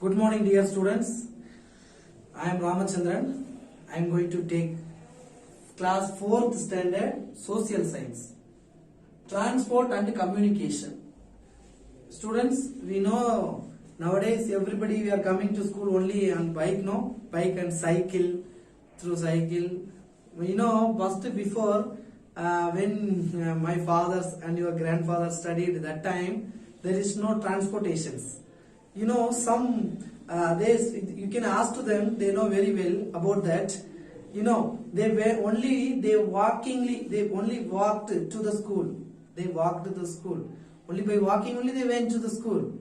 Good morning, dear students. I am Ramachandran. I am going to take class 4th standard social science, transport and communication. Students, we know nowadays everybody we are coming to school only on bike, no? Bike and cycle, through cycle. We know first before when my fathers and your grandfathers studied that time, there is no transportations. You know, some you can ask to them, they know very well about that. You know, they only walked to the school. They walked to the school. Only by walking only they went to the school.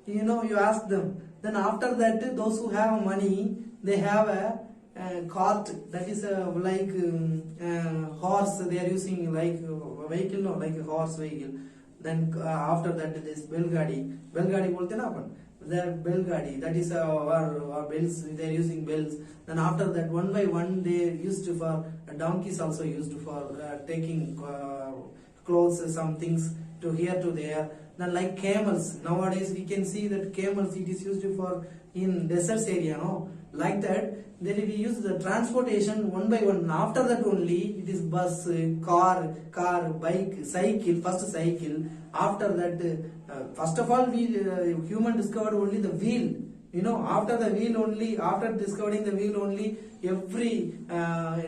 You know, you ask them. Then after that, those who have money, they have a cart, that is like horse. They are using like a vehicle, no, like a horse vehicle. Then after that, this belgadi bolte na apan. Their belgadi, that is our bells. They are using bells. Then after that, one by one, they used to for donkeys also used for taking clothes, some things to here to there. Then like camels, nowadays we can see that camels it is used for in deserts area, no, like that. Then we use the transportation one by one. After that only it is bus, car, bike, cycle. First cycle. After that, first of all, we human discovered only the wheel. You know, after the wheel only, after discovering the wheel only, every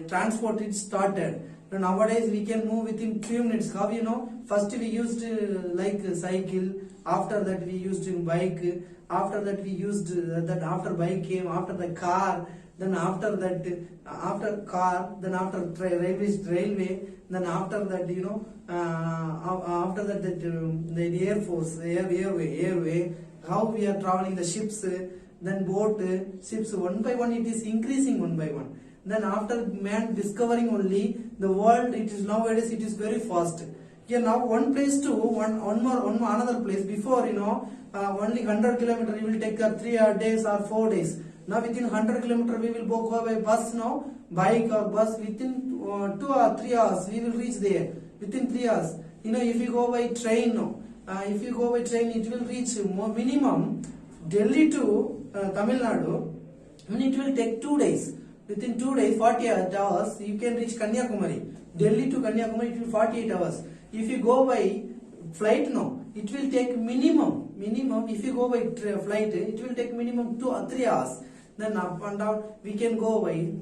transport it started. Now, nowadays we can move within few minutes. How you know? First we used like cycle. After that we used bike. After that we used that. After bike came. After the car. Then after that, after car. Then after railway. Then after that, you know, after that, the air force, airway. How we are traveling the ships. Then boat, ships. One by one, it is increasing one by one. Then after man discovering only the world, it is nowadays it is very fast. Here now one place to one another place. Before, you know, only 100 kilometers you will take 3 days or 4 days. Now within 100 kilometers we will go by bus now, bike or bus within 2 or 3 hours we will reach there within 3 hours. You know, if you go by train now, if you go by train it will reach minimum Delhi to Tamil Nadu. It will take 2 days. Within 2 days, 48 hours, you can reach Kanyakumari. Delhi to Kanyakumari, it will 48 hours. If you go by flight, no, it will take minimum. If you go by flight, it will take minimum 2 or 3 hours. Then up and down, we can go by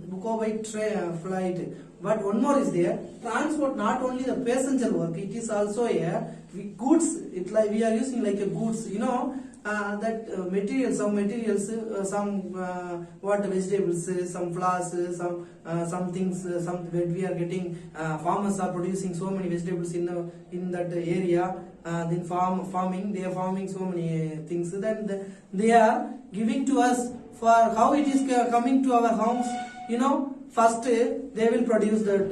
flight. But one more is there. Transport not only the passenger work, it is also a goods. It like we are using like a goods. You know. That some materials, what vegetables, some flowers, some things, some that we are getting. Farmers are producing so many vegetables in that area. Then farming, they are farming so many things. Then they are giving to us for how it is coming to our homes. You know, first they will produce that.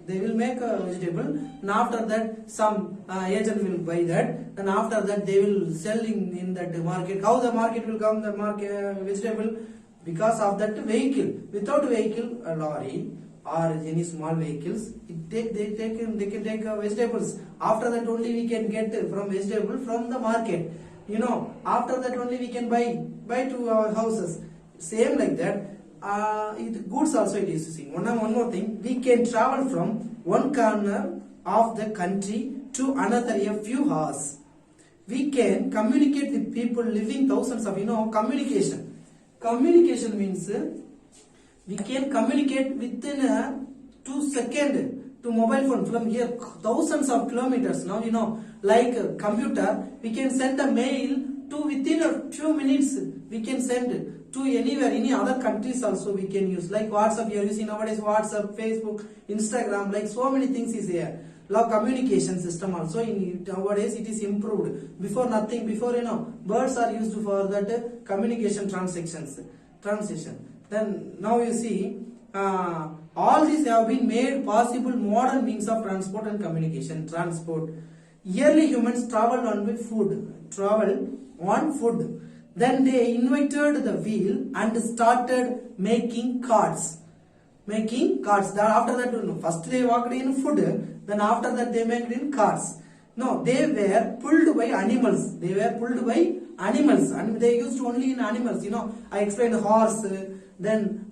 They will make a vegetable, and after that some agent will buy that, and after that they will sell in that market. How the market will come, the market vegetable? Because of that vehicle. Without vehicle, a lorry or any small vehicles, they can take vegetables. After that only we can get from vegetable from the market. You know, after that only we can buy to our houses. Same like that. Goods also it is using. One more thing, we can travel from one corner of the country to another a few hours. We can communicate with people living thousands of, communication. Communication means we can communicate within 2 seconds to mobile phone from here thousands of kilometers. Now, like a computer, we can send a mail to within a few minutes. We can send to anywhere, any other countries also we can use. Like WhatsApp, we are using nowadays WhatsApp, Facebook, Instagram, like so many things is here. Love communication system also in nowadays it is improved. Before nothing, birds are used for that communication transition. Then now you see, all these have been made possible modern means of transport and communication. Transport. Early humans traveled on food. Then they invented the wheel and started making carts. Then after that, first they walked in food. Then after that they made in carts. No, they were pulled by animals. They were pulled by animals, and they used only in animals. I explained horse, then then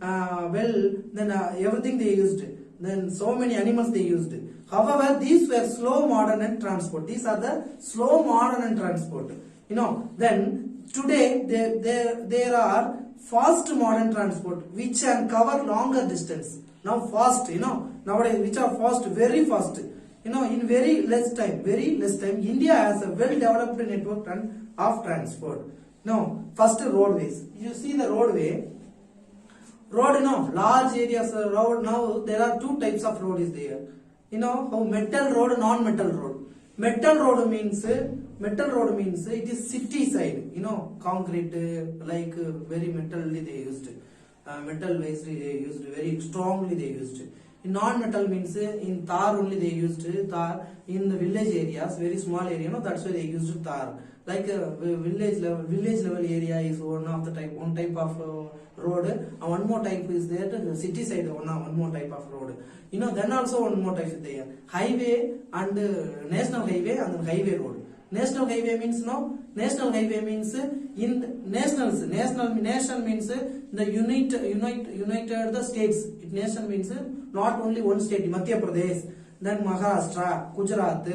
everything they used. Then so many animals they used. However, these were slow modern and transport. These are the slow modern and transport. Then today there are fast modern transport which can cover longer distance. Now fast, nowadays which are fast, very fast. In very less time, India has a well-developed network of transport. Now, first roadways. You see the roadway. Road, large areas of road. Now there are two types of road is there. Metal road, non-metal road. Metal road means it is city side. Concrete, like very metally they used. Metal waste they used, very strongly they used. In non-metal means in tar only they used tar. In the village areas, very small area, that's why they used tar. Like village level area is one type of road. One more type is there. The city side one more type of road. Then also one more type is there. Highway and national highway and highway road. National highway means National highway means in nationals. National means the united the states. Nation means not only one state. Madhya Pradesh, then Maharashtra, Gujarat,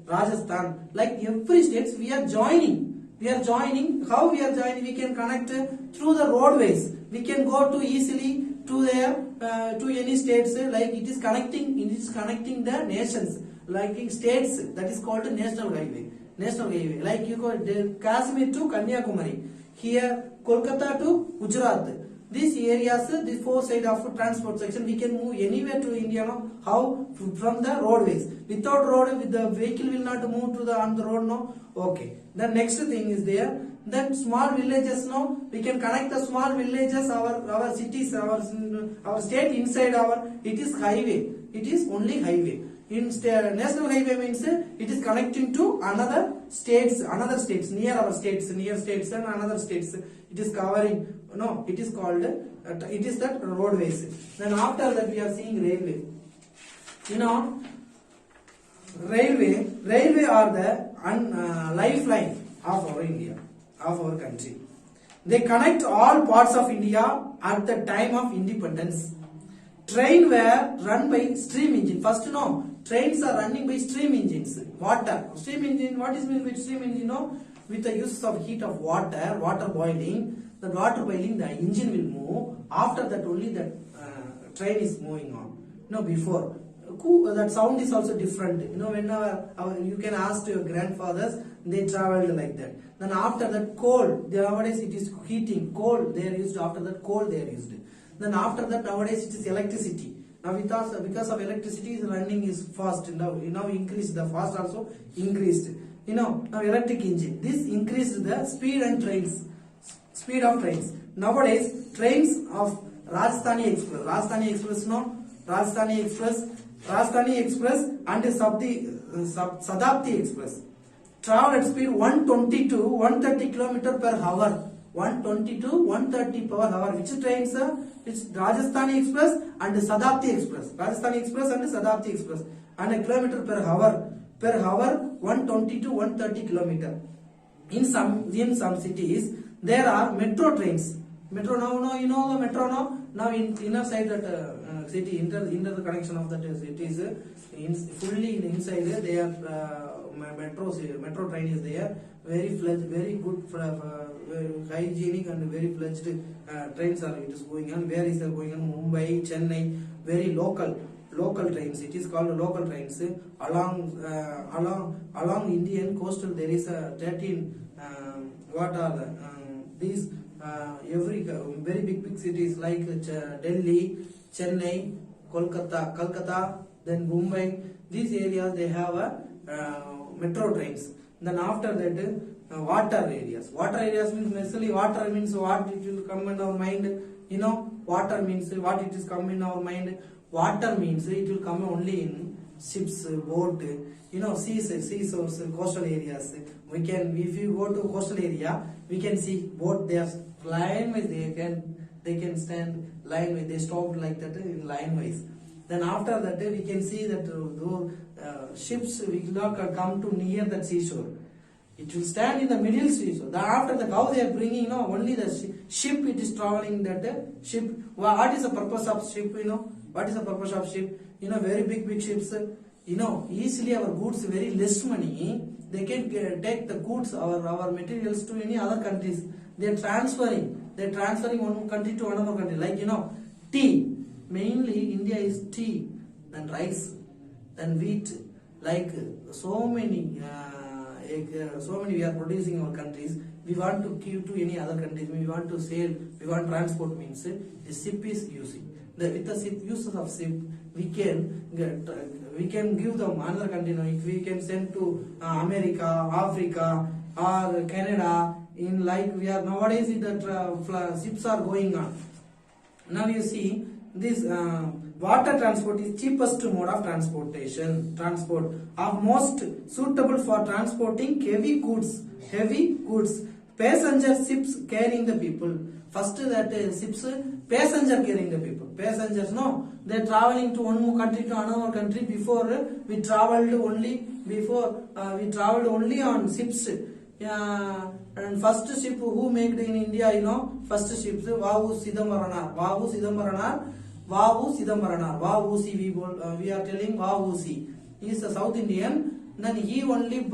Rajasthan. Like every states we are joining. How we are joining? We can connect through the roadways. We can go to easily to there to any states. Like it is connecting the nations. Like in states, that is called national highway. National highway. Like you go Kashmir to Kanyakumari. Here Kolkata to Gujarat. These areas, the four side of transport section, we can move anywhere to India. How? From the roadways. Without road, with the vehicle will not move to on the road. No. Okay. The next thing is there. Then small villages. No. We can connect the small villages, our cities, our state inside our. It is highway. It is only highway. National highway means it is connecting to another states, near our states, and another states. It is covering. No, it is called. It is that roadways. Then after that we are seeing railway. Railway are the lifeline of our India, of our country. They connect all parts of India at the time of independence. Train were run by steam engine. First, trains are running by steam engines. Water. Steam engine, what is meant by steam engine? With the use of heat of water boiling, the engine will move. After that only the train is moving on. Before. That sound is also different. Whenever you can ask your grandfathers, they traveled like that. Then after that coal, nowadays it is heating. Coal they are used. After that coal they are used. Then after that nowadays it is electricity. Now because of electricity, the running is fast. Now increased, the fast also increased. Now electric engine. This increased the speed of trains. Nowadays trains of Rajdhani Express and Shatabdi Express travel at speed 120 to 130 km per hour. 120 to 130 per hour. Which trains? It's Rajasthani Express and Shatabdi Express. Rajasthani Express and Shatabdi Express. And a kilometer per hour. Per hour 120 to 130 km. In some cities there are metro trains. Metro now, you know the metro now. Now in inner side that city, inter the connection of that cities, fully inside they are metro train is there. Very fledged, very good, very hygienic and very fledged trains are it is going on. Where is it going on? Mumbai, Chennai, very local trains. It is called local trains. Along Indian coastal there is a 13. What are these? Every very big cities like Delhi, Chennai, Kolkata, then Mumbai. These areas they have metro trains. Then after that, water areas. Water areas means necessarily water means what it will come in our mind. Water means what it is come in our mind. Water means it will come only in ships, boat. Seashores, coastal areas. We can, if you go to coastal area, we can see boat. They are line wise. They can stand line wise. They stop like that in line wise. Then after that we can see that ships will not come to near that seashore. It will stand in the middle seashore. After the cow they are bringing, only the ship it is traveling that ship. What is the purpose of ship? What is the purpose of ship? Very big ships. Easily our goods very less money. They can take the goods, our materials to any other countries. They are transferring one country to another country. Like tea. Mainly India is tea, then rice, then wheat. Like so many we are producing our countries. We want to give to any other countries. We want to sell. We want transport means the ship is using. With the ship uses of ship, we can give them another country. If we can send to America, Africa, or Canada. In like we are nowadays, the ships are going on. Now you see this water transport is cheapest mode of transport of most suitable for transporting heavy goods, passenger ships carrying the people. First that ships passenger carrying the people. Passengers they are traveling to one more country to another country. Before we traveled only on ships. And first ship who made in India, first ships Vavu Sidambaranar. We are telling Vavusi. He is a South Indian. Then he only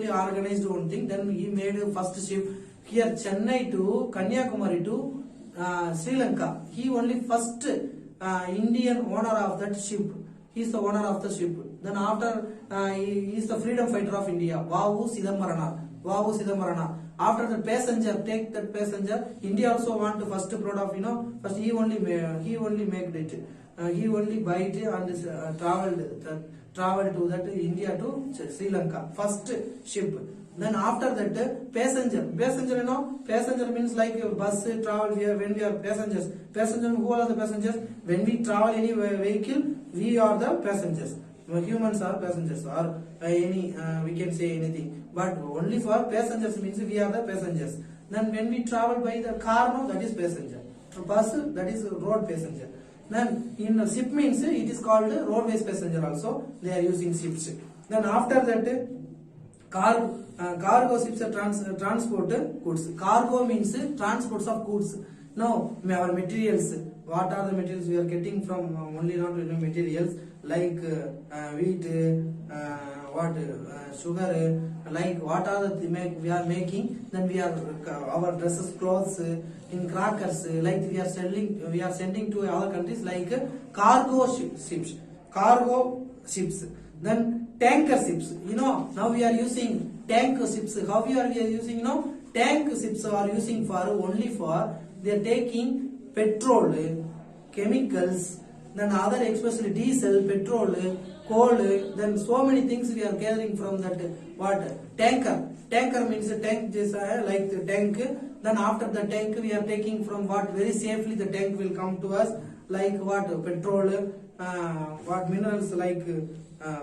organized one thing. Then he made a first ship here Chennai to Kanyakumari to Sri Lanka. He only first Indian owner of that ship. He is the owner of the ship. Then after he is the freedom fighter of India. Vavu Sidambarana. After the passenger, take that passenger. India also want to first product first he only made it. He only buy it and traveled to that India to Sri Lanka. First ship. Then after that passenger means like your bus travel here when we are passengers. Who are the passengers? When we travel any vehicle, we are the passengers. Humans are passengers or any we can say anything. But only for passengers means we are the passengers. Then when we travel by the car, that is passenger. Bus, that is road passenger. Then in ship means it is called roadways passenger also. They are using ships. Then after that cargo ships are transport goods. Cargo means transports of goods. Now our materials. What are the materials we are getting from only not materials like wheat, sugar, like what are the we are making. Then we are our dresses, clothes, in crackers, like we are sending to other countries like cargo ships. Then tanker ships. Now we are using tank ships. How we are using? Tank ships are using only for they are taking petrol, chemicals, then other especially diesel, petrol, coal, then so many things we are gathering from that tanker. Tanker means a tank just like the tank. Then after the tank we are taking from very safely the tank will come to us like petrol, minerals like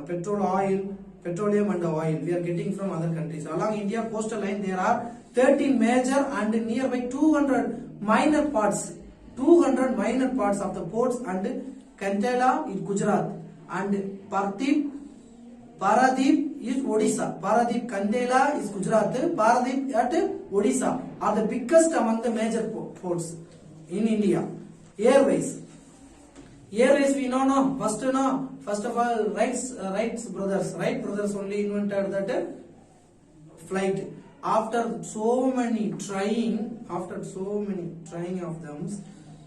petrol oil, petroleum and oil we are getting from other countries. Along India coastal line there are 13 major and nearby 200 minor parts of the ports and Kandala in Gujarat and Paradip is Odisha. Paradip, Kandela is Gujarat. Paradip at Odisha are the biggest among the major ports in India. Airways we know. First of all, Wright brothers only invented that flight. After so many trying of them,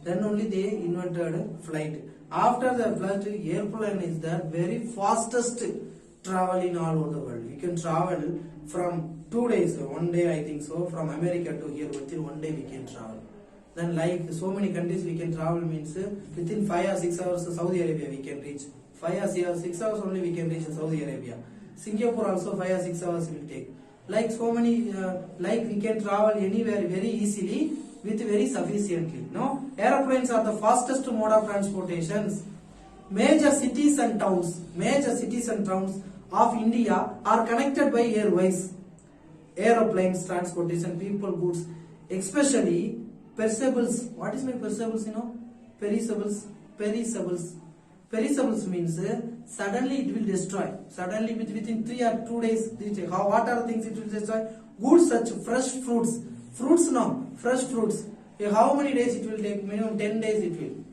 then only they invented flight. After the flight, airplane is the very fastest travel in all over the world. We can travel from 2 days, 1 day I think so, from America to here within 1 day we can travel. Then like so many countries we can travel means within 5 or 6 hours Saudi Arabia we can reach. 5 or 6 hours only we can reach Saudi Arabia. Singapore also 5 or 6 hours will take. Like so many, like we can travel anywhere very easily with very sufficiently. Aeroplanes are the fastest mode of transportations. Major cities and towns of India are connected by airways. Aeroplanes, transportation, people, goods, especially perishables. What is my perishables? Perishables means suddenly it will destroy. Suddenly within 3 or 2 days, what are the things it will destroy? Good such fresh fruits. Fruits now, fresh fruits. How many days it will take? Minimum 10 days it will.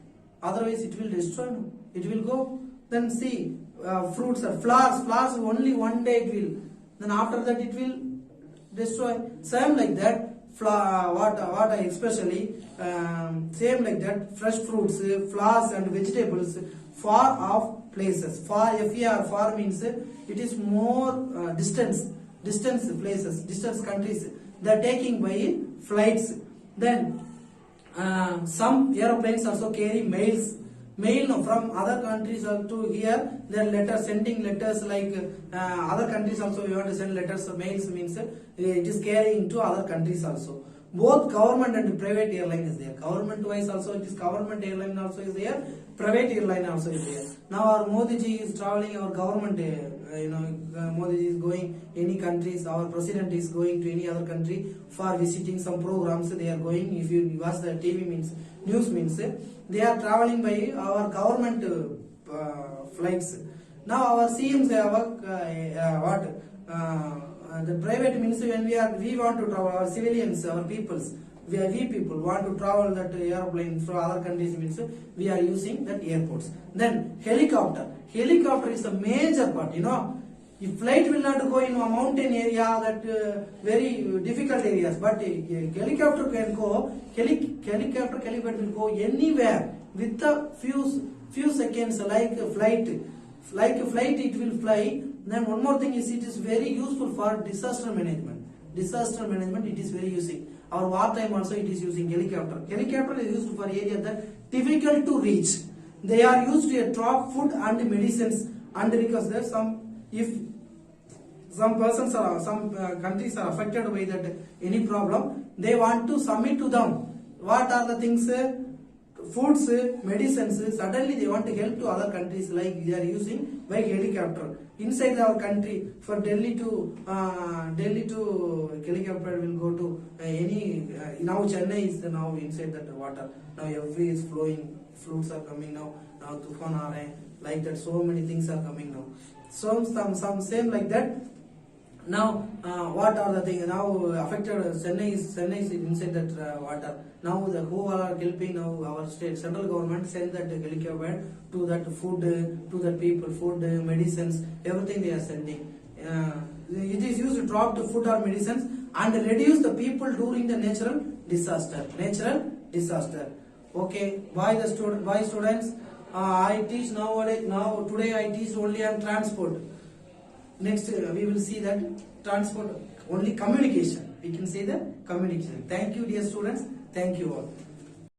Otherwise it will destroy. No? It will go. Then see, fruits or flowers. Flowers only 1 day it will. Then after that it will destroy. Same like that. What I especially same like that. Fresh fruits, flowers and vegetables far off places. Far means it is more distance places, distance countries. They are taking by flights. Then some aeroplanes also carry mails. Mail from other countries to here. They are sending letters like other countries also. You want to send letters. Mails means it is carrying to other countries also. Both government and private airline is there. Government wise also it is government airline also is there. Private airline also is there. Now our Modi ji is traveling. Our government, Modi ji is going any countries. Our president is going to any other country for visiting some programs. They are going. If you watch the TV means news means they are traveling by our government flights. Now our CMs the private means when we want to travel, our civilians, our peoples, we people want to travel that airplane from other countries means we are using that airports. Then helicopter. Helicopter is a major part. If flight will not go in a mountain area, that very difficult areas, but helicopter can go. Helicopter will go anywhere with a few seconds, like a flight. Like a flight, it will fly. Then one more thing is it is very useful for disaster management. Disaster management it is very using. Our wartime also it is using helicopter. Helicopter is used for areas that difficult to reach. They are used to drop food and medicines, and because there if some persons or some countries are affected by that any problem, they want to submit to them. What are the things? Foods, medicines. Suddenly they want to help to other countries, like they are using by helicopter inside our country. For Delhi to helicopter will go to any. Now Chennai is now inside that water. Now every is flowing. Floods are coming now. Now Tufan are like that. So many things are coming now. So some same like that. Now what are the things now affected? Chennai is inside that water. Now who are helping? Now our state central government send that helicopter to that food, to the people, food, medicines, everything they are sending. It is used to drop the food or medicines and reduce the people during the natural disaster. Okay, why students? I teach nowadays. Now today I teach only on transport. Next we will see that transport only communication. We can say that communication. Thank you dear students. Thank you all.